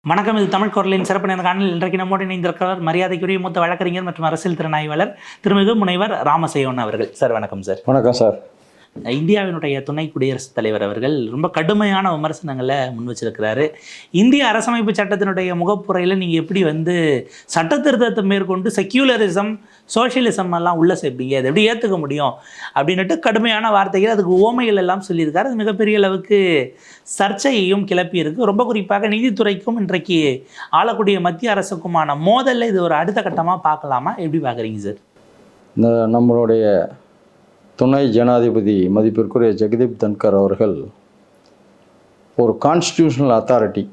வணக்கம். இது தமிழ் குரலின் சிறப்பு நேர்காணல். இன்றைக்கு நம்மோடு இணைந்திருக்கிறார் மரியாதைக்குரிய மூத்த வழக்கறிஞர் மற்றும் அரசியல் திறனாய்வாளர் திருமிகு முனைவர் ராமசேகரன் அவர்கள். சார் வணக்கம். சார் வணக்கம் சார். இந்தியாவினுடைய துணை குடியரசுத் தலைவர் அவர்கள் ரொம்ப கடுமையான விமர்சனங்களை முன் வச்சிருக்கிறாரு. இந்திய அரசமைப்பு சட்டத்தினுடைய முகப்புறையில் நீங்கள் எப்படி சட்ட திருத்தத்தை மேற்கொண்டு செக்யூலரிசம் சோஷியலிசம் எல்லாம் உள்ள சேர்ப்பீங்க, அதை எப்படி ஏற்றுக்க முடியும் அப்படின்ட்டு கடுமையான வார்த்தைகள், அதுக்கு ஓமைகள் எல்லாம் சொல்லியிருக்காரு. அது மிகப்பெரிய அளவுக்கு சர்ச்சையையும் கிளப்பி இருக்கு. ரொம்ப குறிப்பாக நீதித்துறைக்கும் இன்றைக்கு ஆளக்கூடிய மத்திய அரசுக்குமான மோதலில் இது ஒரு அடுத்த கட்டமாக பார்க்கலாமா, எப்படி பார்க்குறீங்க சார்? இந்த நம்மளுடைய துணை ஜனாதிபதி மதிப்பிற்குரிய ஜெகதீப் தன்கர் அவர்கள் ஒரு கான்ஸ்டிடியூஷனல் அத்தாரிட்டி,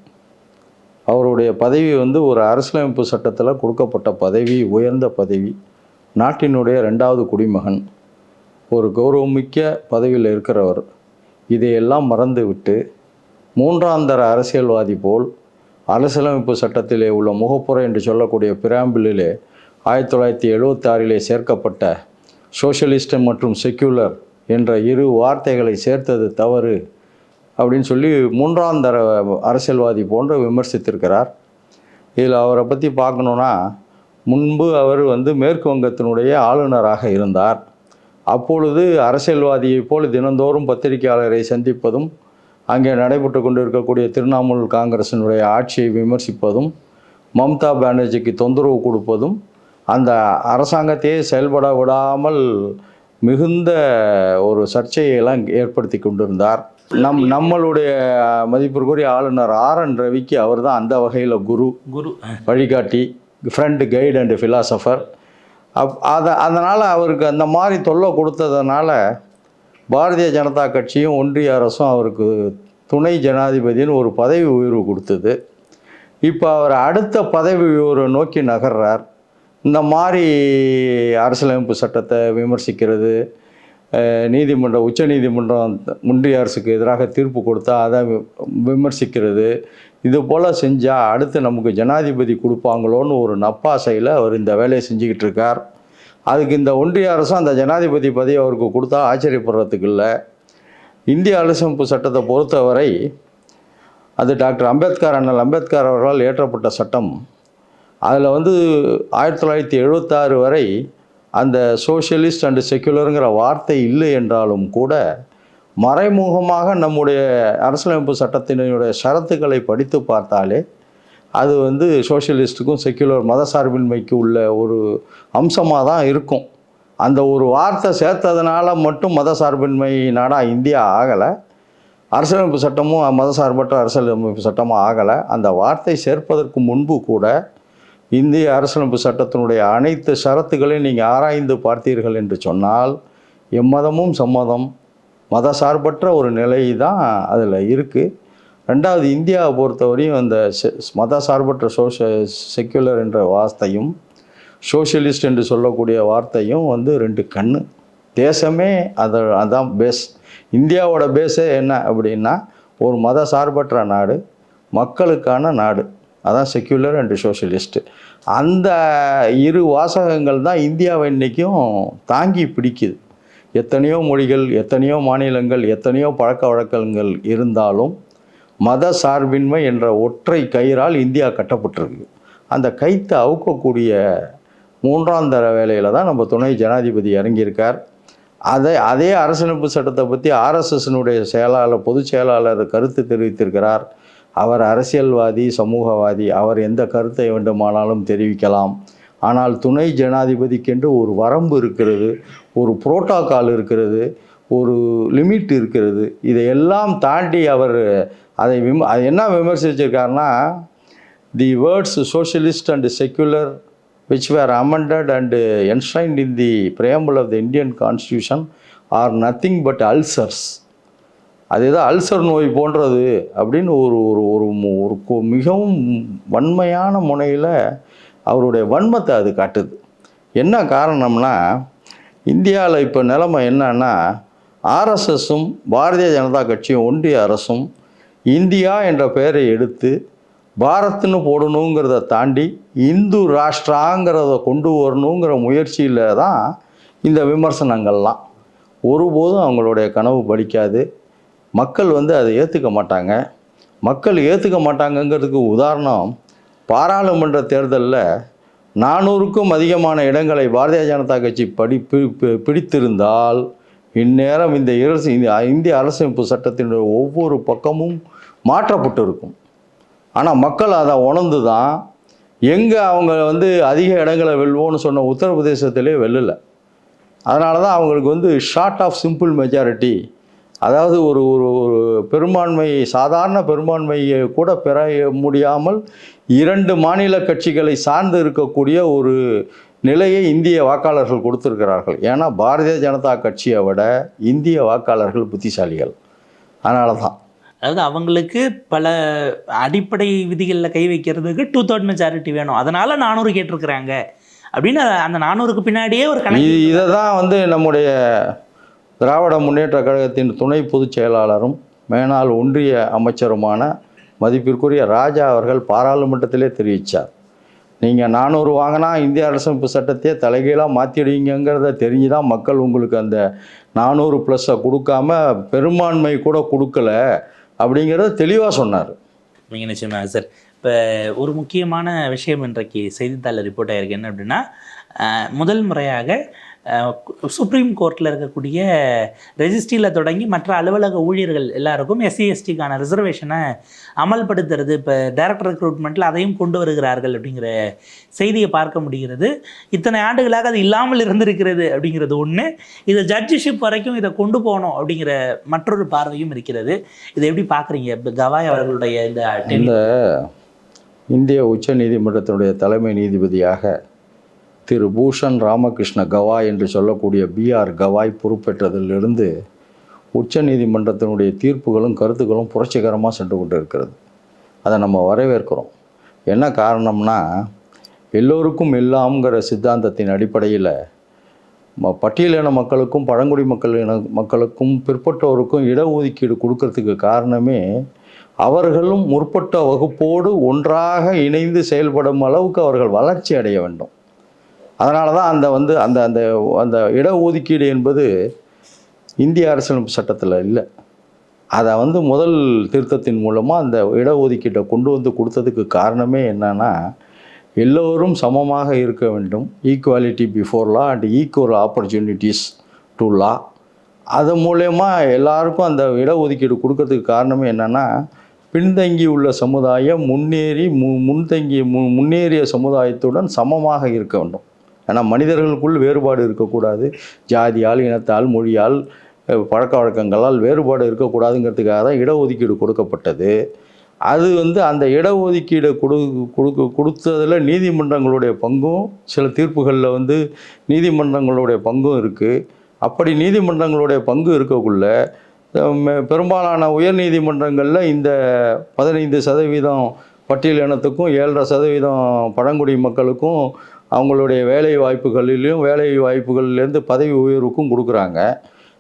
அவருடைய பதவி ஒரு அரசியலமைப்பு சட்டத்தில் கொடுக்கப்பட்ட பதவி, உயர்ந்த பதவி, நாட்டினுடைய 2வது குடிமகன், ஒரு கௌரவமிக்க பதவியில் இருக்கிறவர். இதையெல்லாம் மறந்துவிட்டு 3ஆம் தர அரசியல்வாதி போல் அரசியலமைப்பு சட்டத்திலே உள்ள முகப்புரை என்று சொல்லக்கூடிய பிராம்பிளிலே 1976 சேர்க்கப்பட்ட சோஷியலிஸ்ட் மற்றும் செக்யூலர் என்ற இரு வார்த்தைகளை சேர்த்தது தவறு அப்படின்னு சொல்லி 3ஆம் தர அரசியல்வாதி போன்று விமர்சித்திருக்கிறார். இதில் அவரை பற்றி பார்க்கணுன்னா, முன்பு அவர் மேற்கு வங்கத்தினுடைய ஆளுநராக இருந்தார். அப்பொழுது அரசியல்வாதியைப் போல் தினந்தோறும் பத்திரிகையாளரை சந்திப்பதும், அங்கே நடைபெற்று கொண்டு இருக்கக்கூடிய திரிணாமுல் காங்கிரசினுடைய ஆட்சியை விமர்சிப்பதும், மம்தா பானர்ஜிக்கு தொந்தரவு கொடுப்பதும், அந்த அரசாங்கத்தையே செயல்பட விடாமல் மிகுந்த ஒரு சர்ச்சையெல்லாம் ஏற்படுத்தி கொண்டிருந்தார். நம்மளுடைய மதிப்பிற்குரிய ஆளுநர் RN ரவிக்கு அவர் தான் அந்த வகையில் குரு வழிகாட்டி, ஃப்ரெண்ட், கைடு அண்ட் ஃபிலாசபர். அதனால் அவருக்கு அந்த மாதிரி தொல்லை கொடுத்ததுனால பாரதிய ஜனதா கட்சியும் ஒன்றிய அரசும் அவருக்கு துணை ஜனாதிபதினு ஒரு பதவி உயர்வு கொடுத்தது. இப்போ அவர் அடுத்த பதவி உயர்வு நோக்கி நகர்றார். இந்த மாதிரி அரசியலமைப்பு சட்டத்தை விமர்சிக்கிறது, உச்ச நீதிமன்றம் ஒன்றிய அரசுக்கு எதிராக தீர்ப்பு கொடுத்தா அதை விமர்சிக்கிறது, இது போல் செஞ்சால் அடுத்து நமக்கு ஜனாதிபதி கொடுப்பாங்களோன்னு ஒரு நப்பாசையில் அவர் இந்த வேலையை செஞ்சுக்கிட்டு இருக்கார். அதுக்கு இந்த ஒன்றிய அரசும் அந்த ஜனாதிபதி பதவி அவருக்கு கொடுத்தா ஆச்சரியப்படுறதுக்கு இல்லை. இந்திய அரசியலமைப்பு சட்டத்தை பொறுத்தவரை அது டாக்டர் அண்ணல் அம்பேத்கர் அவர்களால் இயற்றப்பட்ட சட்டம். அதில் 1976 வரை அந்த சோஷியலிஸ்ட் அண்டு செக்யுலருங்கிற வார்த்தை இல்லை என்றாலும் கூட மறைமுகமாக நம்முடைய அரசியலமைப்பு சட்டத்தினுடைய ஷரத்துக்களை படித்து பார்த்தாலே அது சோஷியலிஸ்ட்டுக்கும் செக்யுலர் மதசார்பின்மைக்கு உள்ள ஒரு அம்சமாக தான் இருக்கும். அந்த ஒரு வார்த்தை சேர்த்ததுனால மட்டும் மதசார்பின்மை நாடாக இந்தியா ஆகலை, அரசியலமைப்பு சட்டமும் மதசார்பற்ற அரசியலமைப்பு சட்டமும் ஆகலை. அந்த வார்த்தை சேர்ப்பதற்கு முன்பு கூட இந்திய அரசியலமைப்பு சட்டத்தினுடைய அனைத்து ஷரத்துகளையும் நீங்கள் ஆராய்ந்து பார்த்தீர்கள் என்று சொன்னால் எம்மதமும் சம்மதம், மதசார்பற்ற ஒரு நிலை தான் அதில் இருக்குது. 2வது, இந்தியாவை பொறுத்தவரையும் அந்த மதசார்பற்ற செக்யுலர் என்ற வார்த்தையும் சோஷியலிஸ்ட் என்று சொல்லக்கூடிய வார்த்தையும் 2 கண்ணு. தேசமே அதான் பேஸ். இந்தியாவோட பேஸே என்ன அப்படின்னா ஒரு மதசார்பற்ற நாடு, மக்களுக்கான நாடு, அதான் செக்யூலர் அண்டு சோஷியலிஸ்ட்டு. அந்த இரு வாசகங்கள் தான் இந்தியாவை இன்றைக்கும் தாங்கி பிடிக்குது. எத்தனையோ மொழிகள், எத்தனையோ மாநிலங்கள், எத்தனையோ பழக்க வழக்கங்கள் இருந்தாலும் மத சார்பின்மை என்ற ஒற்றை கயிறால் இந்தியா கட்டப்பட்டிருக்கு. அந்த கைத்தை அவுக்கக்கூடிய 3ஆம் தர வேலையில் தான் நம்ம துணை ஜனாதிபதி இறங்கியிருக்கார். அதே அரசியலமைப்பு சட்டத்தை பற்றி RSSனுடைய பொதுச் செயலாளர் கருத்து தெரிவித்திருக்கிறார். அவர் அரசியல்வாதி, சமூகவாதி, அவர் எந்த கருத்தை வேண்டுமானாலும் தெரிவிக்கலாம். ஆனால் துணை ஜனாதிபதிக்கென்று ஒரு வரம்பு இருக்கிறது, ஒரு புரோட்டோகால் இருக்கிறது, ஒரு லிமிட் இருக்கிறது. இதையெல்லாம் தாண்டி அவர் அதை என்ன விமர்சிச்சிருக்காருன்னா, the words socialist and secular which were amended and enshrined in the preamble of the Indian Constitution are nothing but ulcers. அதுதான் அல்சர் நோய் போன்றது அப்படின்னு ஒரு ஒரு ஒரு மிகவும் வன்மையான முனையில் அவருடைய வன்மத்தை அது காட்டுது. என்ன காரணம்னா, இந்தியாவில் இப்போ நிலைமை என்னன்னா, RSSும் பாரதிய ஜனதா கட்சியும் ஒன்றிய அரசும் இந்தியா என்ற பெயரை எடுத்து பாரத்னு போடணுங்கிறத தாண்டி இந்து ராஷ்டிராங்கிறத கொண்டு வரணுங்கிற முயற்சியில் தான் இந்த விமர்சனங்கள்லாம். ஒருபோதும் அவங்களுடைய கனவு பலிக்காது. மக்கள் அதை ஏற்றுக்க மாட்டாங்க. மக்கள் ஏற்றுக்க மாட்டாங்கங்கிறதுக்கு உதாரணம், பாராளுமன்ற தேர்தலில் 400க்கும் அதிகமான இடங்களை பாரதிய ஜனதா கட்சி பிடித்திருந்தால் இந்நேரம் இந்த இந்திய அரசமைப்பு சட்டத்தினுடைய ஒவ்வொரு பக்கமும் மாற்றப்பட்டு இருக்கும். ஆனால் மக்கள் அதை உணர்ந்து தான் எங்கே அவங்க அதிக இடங்களை வெல்வோன்னு சொன்ன உத்தரப்பிரதேசத்திலே வெல்லலை. அதனால தான் அவங்களுக்கு ஷார்ட் ஆஃப் சிம்பிள் மெஜாரிட்டி, அதாவது ஒரு ஒரு ஒரு பெரும்பான்மை, சாதாரண பெரும்பான்மையை கூட பெற முடியாமல் 2 மாநில கட்சிகளை சார்ந்து இருக்கக்கூடிய ஒரு நிலையை இந்திய வாக்காளர்கள் கொடுத்துருக்கிறார்கள். ஏன்னா பாரதிய ஜனதா கட்சியை விட இந்திய வாக்காளர்கள் புத்திசாலிகள். அதனால தான், அதாவது அவங்களுக்கு பல அடிப்படை விதிகளில் கை வைக்கிறதுக்கு 2/3 மெஜாரிட்டி வேணும், அதனால 400 கேட்டிருக்கிறாங்க அப்படின்னு அந்த 400க்கு பின்னாடியே ஒரு கணக்கு. இதை தான் நம்முடைய திராவிட முன்னேற்ற கழகத்தின் துணை பொதுச் செயலாளரும் மேனாள் ஒன்றிய அமைச்சருமான மதிப்பிற்குரிய ராஜா அவர்கள் பாராளுமன்றத்திலே தெரிவித்தார். நீங்கள் 400 வாங்கினா இந்திய அரசமைப்பு சட்டத்தையே தலைகீழாக மாற்றிடுவீங்கிறத தெரிஞ்சு தான் மக்கள் உங்களுக்கு அந்த 400+ கொடுக்காம பெரும்பான்மை கூட கொடுக்கல அப்படிங்கிறத தெளிவாக சொன்னார். நீங்கள் நிச்சயமாக சார். இப்போ ஒரு முக்கியமான விஷயம் இன்றைக்கு செய்தித்தாளில் ரிப்போர்ட் ஆகிருக்கு. என்ன அப்படின்னா, முதல் முறையாக சுப்ரீம் கோர்ட்டில் இருக்கக்கூடிய ரெஜிஸ்ட்ரியில் தொடங்கி மற்ற அலுவலக ஊழியர்கள் எல்லாருக்கும் SC/STக்கான ரிசர்வேஷனை அமல்படுத்துறது, இப்போ டைரக்டர் ரெக்ரூட்மெண்ட்டில் அதையும் கொண்டு வருகிறார்கள் அப்படிங்கிற செய்தியை பார்க்க முடிகிறது. இத்தனை ஆண்டுகளாக அது இல்லாமல் இருந்திருக்கிறது அப்படிங்கிறது ஒன்று. இதை ஜட்ஜிஷிப் வரைக்கும் இதை கொண்டு போகணும் அப்படிங்கிற மற்றொரு பார்வையும் இருக்கிறது. இதை எப்படி பார்க்குறீங்க? இப்போ கவாய் அவர்களுடைய இந்த இந்திய உச்ச நீதிமன்றத்தினுடைய தலைமை நீதிபதியாக திரு பூஷன் ராமகிருஷ்ண கவாய் என்று சொல்லக்கூடிய BR கவாய் பொறுப்பேற்றதிலிருந்து உச்ச நீதிமன்றத்தினுடைய தீர்ப்புகளும் கருத்துக்களும் புரட்சிகரமாக சென்று கொண்டு இருக்கிறது. அதை நம்ம வரவேற்கிறோம். என்ன காரணம்னா, எல்லோருக்கும் எல்லாம்ங்கிற சித்தாந்தத்தின் அடிப்படையில் பட்டியலின மக்களுக்கும் பழங்குடி மக்களுக்கும் பிற்பட்டோருக்கும் இடஒதுக்கீடு கொடுக்கறதுக்கு காரணமே அவர்களும் முற்பட்ட வகுப்போடு ஒன்றாக இணைந்து செயல்படும் அளவுக்கு அவர்கள் வளர்ச்சி அடைய வேண்டும். அதனால தான் அந்த அந்த அந்த இடஒதுக்கீடு என்பது இந்திய அரசியலமைப்பு சட்டத்தில் இல்லை. அதை முதல் திருத்தத்தின் மூலமாக அந்த இடஒதுக்கீட்டை கொண்டு கொடுத்ததுக்கு காரணமே என்னன்னா, எல்லோரும் சமமாக இருக்க வேண்டும், equality before law and equal opportunities to law. அது மூலயமா எல்லாருக்கும் அந்த இடஒதுக்கீடு கொடுக்கறதுக்கு காரணமே என்னென்னா, பின்தங்கி உள்ள சமுதாயம் முன்னேறிய சமுதாயத்துடன் சமமாக இருக்க வேண்டும். ஏன்னா மனிதர்களுக்குள் வேறுபாடு இருக்கக்கூடாது, ஜாதியால், இனத்தால், மொழியால், பழக்க வழக்கங்களால் வேறுபாடு இருக்கக்கூடாதுங்கிறதுக்காக தான் இடஒதுக்கீடு கொடுக்கப்பட்டது. அது அந்த இடஒதுக்கீடு கொடுத்ததில் நீதிமன்றங்களுடைய பங்கும், சில தீர்ப்புகளில் நீதிமன்றங்களுடைய பங்கும் இருக்குது. அப்படி நீதிமன்றங்களுடைய பங்கு இருக்கக்குள்ள பெரும்பாலான உயர் நீதிமன்றங்களில் இந்த 15% பட்டியல் இனத்துக்கும் 7.5% பழங்குடி மக்களுக்கும் அவங்களுடைய வேலை வாய்ப்புகள்லேருந்து பதவி உயர்வுக்கும் கொடுக்குறாங்க.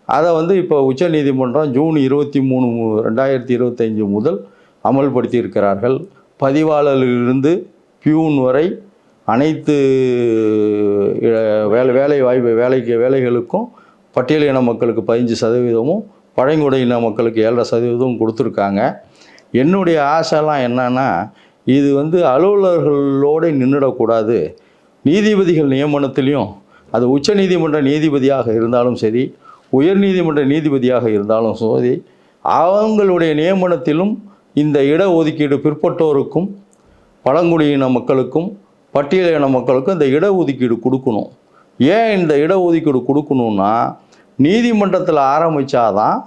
அதை இப்போ உச்ச நீதிமன்றம் ஜூன் 23, 2025 முதல் அமல்படுத்தி இருக்கிறார்கள். பதிவாளரிலிருந்து பியூன் வரை அனைத்து வேலைகளுக்கும் பட்டியலின மக்களுக்கு 15%, பழங்குடியின மக்களுக்கு 7.5% கொடுத்துருக்காங்க. என்னுடைய ஆசைலாம் என்னன்னா, இது அலுவலர்களோடு நின்றுடக்கூடாது. நீதிபதிகள் நியமனத்திலையும், அது உச்ச நீதிமன்ற நீதிபதியாக இருந்தாலும் சரி, உயர் நீதிமன்ற நீதிபதியாக இருந்தாலும் சரி, அவங்களுடைய நியமனத்திலும் இந்த இடஒதுக்கீடு பிற்பட்டோருக்கும் பழங்குடியின மக்களுக்கும் பட்டியலின மக்களுக்கும் இந்த இடஒதுக்கீடு கொடுக்கணும். ஏன் இந்த இடஒதுக்கீடு கொடுக்கணுன்னா, நீதிமன்றத்தில் ஆரம்பித்தாதான்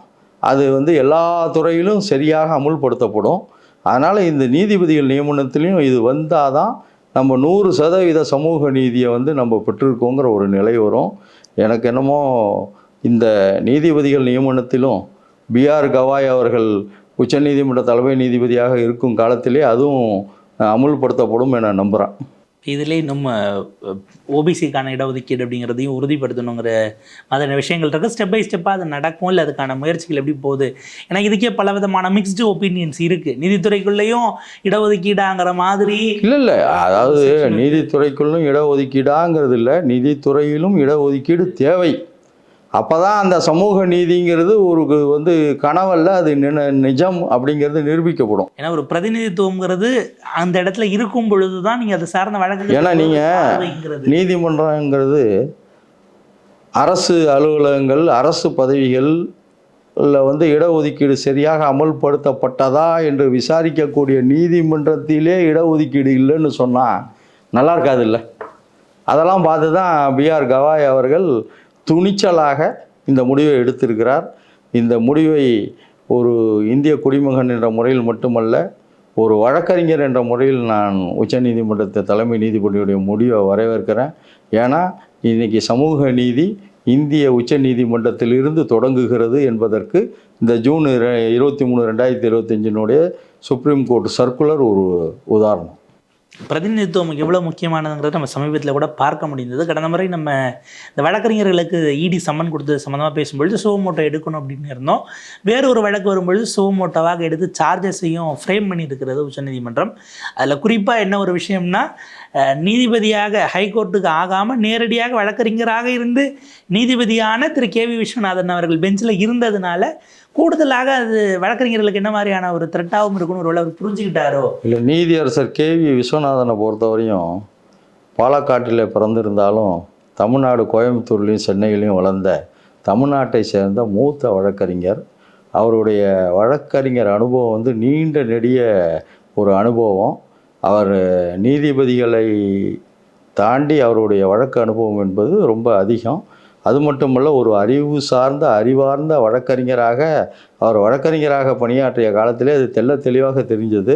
அது எல்லா துறையிலும் சரியாக அமுல்படுத்தப்படும். அதனால் இந்த நீதிபதிகள் நியமனத்திலையும் இது வந்தால் தான் நம்ம 100% சமூக நீதியை நம்ம பெற்றிருக்கோங்கிற ஒரு நிலை வரும். எனக்கு என்னமோ இந்த நீதிபதிகள் நியமனத்திலும் BR கவாய் அவர்கள் உச்சநீதிமன்ற தலைமை நீதிபதியாக இருக்கும் காலத்திலே அதுவும் அமுல்படுத்தப்படும் என நம்புகிறேன். இதிலே நம்ம ஓபிசிக்கான இடஒதுக்கீடு அப்படிங்கிறதையும் உறுதிப்படுத்தணுங்கிற மாதிரியான விஷயங்கள் இருக்குது. ஸ்டெப் பை ஸ்டெப்பாக அது நடக்கும், இல்லை அதுக்கான முயற்சிகள் எப்படி போகுது? ஏன்னா இதுக்கே பல விதமான மிக்ஸ்டு ஒப்பீனியன்ஸ் இருக்குது. நீதித்துறைக்குள்ளேயும் இடஒதுக்கீடாங்கிற மாதிரி இல்லை, அதாவது நீதித்துறைக்குள்ளும் இடஒதுக்கீடாங்கிறது இல்லை, நீதித்துறையிலும் இடஒதுக்கீடு தேவை. அப்போ தான் அந்த சமூக நீதிங்கிறது ஒரு வந்து கனவல்ல, அது நிஜம் அப்படிங்கிறது நிரூபிக்கப்படும். ஏன்னா ஒரு பிரதிநிதித்துவங்கிறது அந்த இடத்துல இருக்கும் பொழுது தான் நீங்கள் அதை சார்ந்த வழக்கு. ஏன்னா நீங்கள் நீதிமன்றங்கிறது அரசு அலுவலகங்கள், அரசு பதவிகள் வந்து இடஒதுக்கீடு சரியாக அமல்படுத்தப்பட்டதா என்று விசாரிக்கக்கூடிய நீதிமன்றத்திலே இடஒதுக்கீடு இல்லைன்னு சொன்னால் நல்லா இருக்காது இல்லை. அதெல்லாம் பார்த்து தான் பிஆர் கவாய் அவர்கள் துணிச்சலாக இந்த முடிவை எடுத்திருக்கிறார். இந்த முடிவை ஒரு இந்திய குடிமகன் என்ற முறையில் மட்டுமல்ல, ஒரு வழக்கறிஞர் என்ற முறையில் நான் உச்சநீதிமன்றத்தை தலைமை நீதிபதியுடைய முடிவை வரவேற்கிறேன். ஏன்னா இன்றைக்கி சமூக நீதி இந்திய உச்ச நீதிமன்றத்திலிருந்து தொடங்குகிறது என்பதற்கு இந்த ஜூன் 23, 2025 சுப்ரீம் கோர்ட் சர்க்குலர் ஒரு உதாரணம். பிரதிநிதித்துவம் எவ்வளோ முக்கியமானதுங்கிறது நம்ம சமீபத்தில் கூட பார்க்க முடிந்தது. கடந்த முறை நம்ம இந்த வழக்கறிஞர்களுக்கு இடி சம்மன் கொடுத்தது சம்மந்தமாக பேசும்பொழுது சுவமோட்டோ எடுக்கணும் அப்படின்னு இருந்தோம். வேறு ஒரு வழக்கு வரும்பொழுது சுவமோட்டோவாக எடுத்து சார்ஜஸையும் ஃப்ரேம் பண்ணியிருக்கிறது உச்சநீதிமன்றம். அதில் குறிப்பாக என்ன ஒரு விஷயம்னா, நீதிபதியாக ஹைகோர்ட்டுக்கு ஆகாமல் நேரடியாக வழக்கறிஞராக இருந்து நீதிபதியான திரு KV விஸ்வநாதன் அவர்கள் பெஞ்சில் இருந்ததுனால கூடுதலாக அது வழக்கறிஞர்களுக்கு என்ன மாதிரியான ஒரு த்ரெட்டாகவும் இருக்குன்னு ஒரு அவர் புரிஞ்சுக்கிட்டாரோ இல்லை. நீதியரசர் KV விஸ்வநாதனை பொறுத்தவரையும் பாலக்காட்டில் பிறந்திருந்தாலும் தமிழ்நாடு கோயம்புத்தூர்லேயும் சென்னையிலையும் வளர்ந்த தமிழ்நாட்டை சேர்ந்த மூத்த வழக்கறிஞர். அவருடைய வழக்கறிஞர் அனுபவம் வந்து நீண்ட நெடிய ஒரு அனுபவம். அவர் நீதிபதிகளை தாண்டி அவருடைய வழக்கு அனுபவம் என்பது ரொம்ப அதிகம். அது மட்டுமல்ல, ஒரு அறிவார்ந்த வழக்கறிஞராக அவர் வழக்கறிஞராக பணியாற்றிய காலத்திலே அது தெளிவாக தெரிஞ்சது.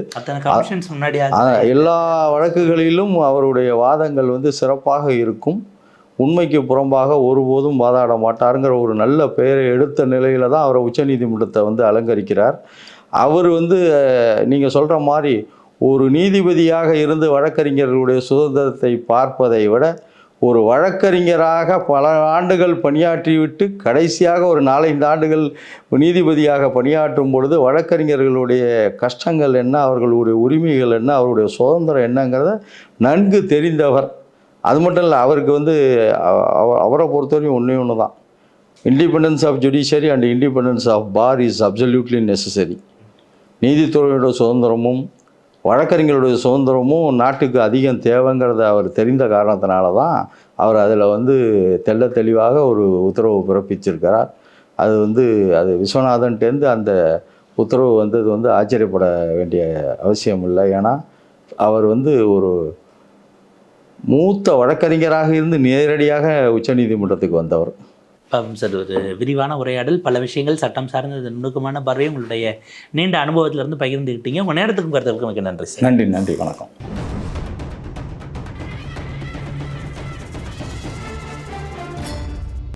எல்லா வழக்குகளிலும் அவருடைய வாதங்கள் வந்து சிறப்பாக இருக்கும். உண்மைக்கு புறம்பாக ஒருபோதும் வாதாட மாட்டாருங்கிற ஒரு நல்ல பெயரை எடுத்த நிலையில தான் அவரை உச்சநீதிமன்றத்தை வந்து அலங்கரிக்கிறார். அவர் வந்து நீங்கள் சொல்கிற மாதிரி ஒரு நீதிபதியாக இருந்து வழக்கறிஞர்களுடைய சுதந்திரத்தை பார்ப்பதை விட ஒரு வழக்கறிஞராக பல ஆண்டுகள் பணியாற்றிவிட்டு கடைசியாக ஒரு 4-5 ஆண்டுகள் நீதிபதியாக பணியாற்றும் பொழுது வழக்கறிஞர்களுடைய கஷ்டங்கள் என்ன, அவர்களுடைய உரிமைகள் என்ன, அவருடைய சுதந்திரம் என்னங்கிறத நன்கு தெரிந்தவர். அது மட்டும் இல்லை, அவருக்கு வந்து அவரை பொறுத்தவரையும் ஒன்று தான், independence of judiciary and independence of bar is absolutely necessary. நீதித்துறையோட சுதந்திரமும் வழக்கறிஞருடைய சுதந்திரமும் நாட்டுக்கு அதிகம் தேவைங்கிறத அவர் தெரிந்த காரணத்தினால தான் அவர் அதில் வந்து தெளிவாக ஒரு உத்தரவு பிறப்பிச்சிருக்கிறார். அது விஸ்வநாதன்ட்டேருந்து அந்த உத்தரவு வந்தது வந்து ஆச்சரியப்பட வேண்டிய அவசியம் இல்லை. ஏன்னா அவர் வந்து ஒரு மூத்த வழக்கறிஞராக இருந்து நேரடியாக உச்சநீதிமன்றத்துக்கு வந்தவர். சார், ஒரு விரிவான உரையாடல், பல விஷயங்கள் சட்டம் சார்ந்த நுணுக்கமான பார்வையை உங்களுடைய நீண்ட அனுபவத்திலிருந்து பகிர்ந்துக்கிட்டீங்க. உங்கள் நேரத்துக்கும் கருத்துக்கும் மிக நன்றி சார். நன்றி, வணக்கம்.